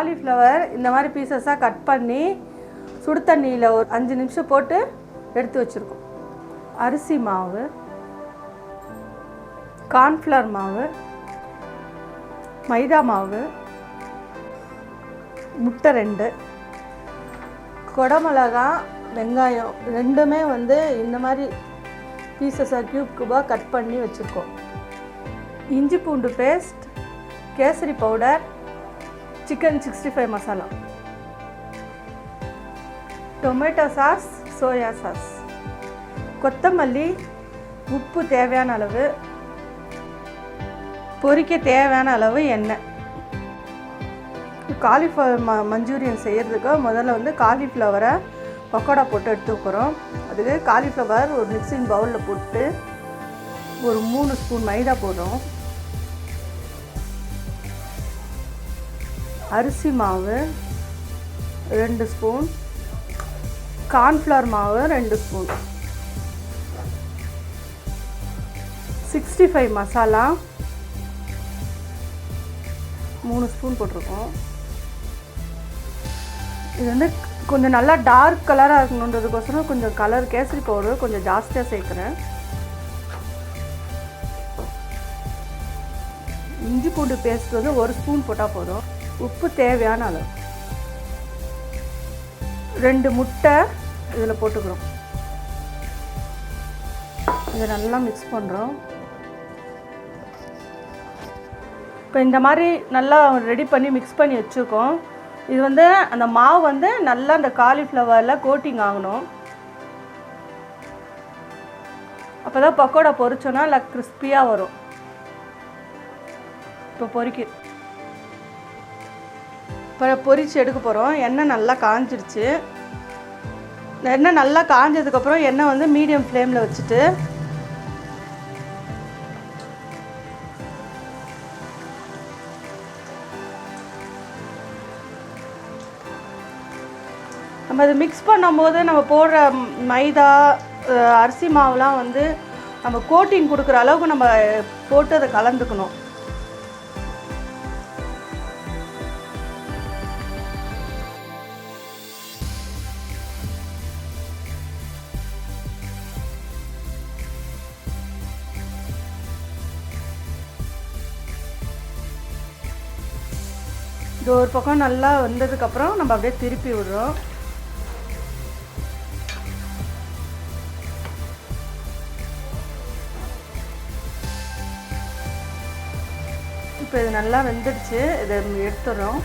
Cauliflower இந்த மாதிரி பீசஸாக கட் பண்ணி சுடு தண்ணியில் ஒரு 5 நிமிஷம் போட்டு எடுத்து வச்சுருக்கோம். அரிசி மாவு, கார்ன்ஃப்ளவர் மாவு, மைதா மாவு, முட்டை 2, குடமிளகா, வெங்காயம் ரெண்டுமே இந்த மாதிரி பீசஸாக க்யூபாக கட் பண்ணி வச்சுருக்கோம். இஞ்சி பூண்டு paste, kesari powder, chicken 65 masala, tomato sauce, soya sauce, கொத்தமல்லி, உப்பு தேவையான அளவு, பொரிக்க தேவையான அளவு எண்ணெய். காலிஃப்ளவர் மஞ்சூரியன் செய்கிறதுக்கு முதல்ல காலிஃப்ளவரை பக்கோடா போட்டு எடுத்துக்கிறோம். அதுக்கு காலிஃப்ளவர் ஒரு மிக்சிங் பவுலில் போட்டு ஒரு 3 ஸ்பூன் மைதா போடுறோம். அரிசி மாவு 2 ஸ்பூன், கார்ன்ஃப்ளவர் மாவு 2 ஸ்பூன், 65 மசாலா 3 ஸ்பூன் போட்டிருக்கோம். இது கொஞ்சம் நல்லா டார்க் கலராக இருக்கணுன்றதுக்கோசரம் கொஞ்சம் கலர் கேசரி பவுடர் கொஞ்சம் ஜாஸ்தியாக சேர்க்குறேன். இஞ்சி பூண்டு பேஸ்ட் 1 ஸ்பூன் போட்டால் போதும். உப்பு தேவையான அளவு. 2 முட்டை இதில் போட்டுக்கிறோம். இதை நல்லா மிக்ஸ் பண்ணுறோம். இப்போ இந்த மாதிரி நல்லா ரெடி பண்ணி மிக்ஸ் பண்ணி வச்சுருக்கோம். இது அந்த மாவு நல்லா அந்த காலிஃப்ளவரில் கோட்டிங் ஆகணும். அப்போ தான் பக்கோடா பொரிச்சோன்னா நல்லா கிறிஸ்பியாக வரும். இப்போ பொரிச்சு எடுக்க போகிறோம். எண்ணெய் நல்லா காஞ்சிடுச்சு. எண்ணெய் நல்லா காஞ்சதுக்கப்புறம் எண்ணெய் மீடியம் ஃப்ளேமில் வச்சுட்டு நம்ம அதை மிக்ஸ் பண்ணும்போது நம்ம போடுற மைதா அரிசி மாவுலாம் நம்ம கோட்டிங் கொடுக்குற அளவுக்கு நம்ம போட்டு அதை கலந்துக்கணும். இது ஒரு பக்கம் நல்லா வந்ததுக்கப்புறம் நம்ம அப்படியே திருப்பி விடுறோம். இப்போ இது நல்லா வெந்துடுச்சு. இதை எடுத்துடுறோம்.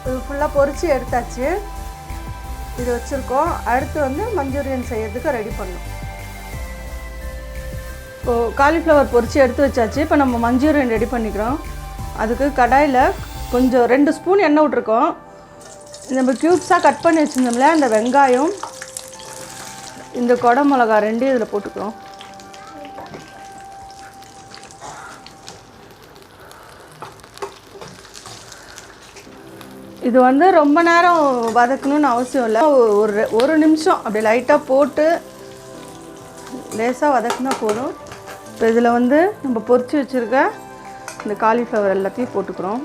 இது ஃபுல்லாக பொரிச்சு எடுத்தாச்சு. இது வச்சுருக்கோம். அடுத்து மஞ்சூரியன் செய்கிறதுக்கு ரெடி பண்ணணும். இப்போது காலிஃப்ளவர் பொரிச்சு எடுத்து வச்சாச்சு. இப்போ நம்ம மஞ்சூரியன் ரெடி பண்ணிக்கிறோம். அதுக்கு கடாயில் கொஞ்சம் 2 ஸ்பூன் எண்ணெய் விட்ருக்கோம். நம்ம க்யூப்ஸாக கட் பண்ணி வச்சுருந்தோம்ல அந்த வெங்காயம், இந்த குடமிளகா 2 இதில் போட்டுக்கிறோம். இது ரொம்ப நேரம் வதக்கணும்னு அவசியம் இல்லை. ஒரு நிமிஷம் அப்படி லைட்டாக போட்டு லேசாக வதக்குனா போதும். இப்போ இதில் நம்ம பொரிச்சு வச்சுருக்க இந்த காலிஃப்ளவர் எல்லாத்தையும் போட்டுக்கிறோம்.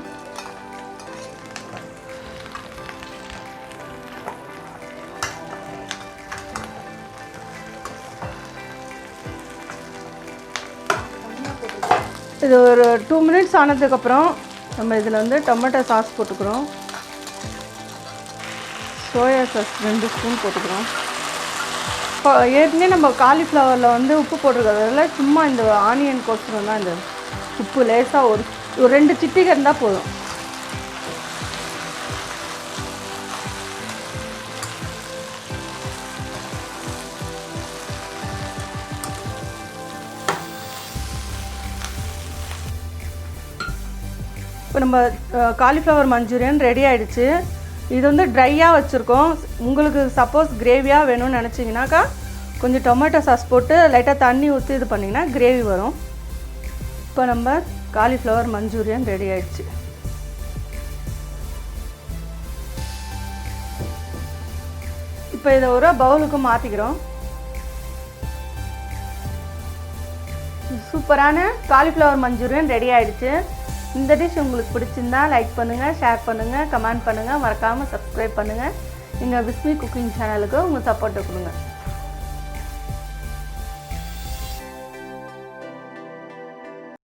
இது ஒரு 2 மினிட்ஸ் ஆனதுக்கப்புறம் நம்ம இதில் டொமேட்டோ சாஸ் போட்டுக்கிறோம். சோயா சாஸ் 2 ஸ்பூன் போட்டுக்கிறோம். இப்போ ஏற்கனவே நம்ம காலிஃப்ளவரில் உப்பு போட்டிருக்கிறதுல சும்மா இந்த ஆனியன் கோசரம் தான் இந்த உப்பு லேசாக ஒரு 2 சிட்டிகை இருந்தால் போதும். இப்போ நம்ம காலிஃப்ளவர் மஞ்சூரியன் ரெடி ஆகிடுச்சு. இது ட்ரையாக வச்சுருக்கோம். உங்களுக்கு சப்போஸ் கிரேவியாக வேணும்னு நினச்சிங்கனாக்கா கொஞ்சம் டொமேட்டோ சாஸ் போட்டு லைட்டாக தண்ணி ஊற்றி இது பண்ணிங்கன்னா கிரேவி வரும். இப்போ நம்ம காலிஃப்ளவர் மஞ்சூரியன் ரெடி ஆகிடுச்சு. இப்போ இதை ஒரு பவுலுக்கு மாற்றிக்கிறோம். சூப்பரான காலிஃப்ளவர் மஞ்சூரியன் ரெடி ஆகிடுச்சு. இந்த டிஷ் உங்களுக்கு பிடிச்சிருந்தா லைக் பண்ணுங்கள், ஷேர் பண்ணுங்கள், கமெண்ட் பண்ணுங்கள், மறக்காமல் சப்ஸ்கிரைப் பண்ணுங்கள். எங்கள் விஸ்மி குக்கிங் சேனலுக்கு உங்கள் சப்போர்ட்டை கொடுங்க.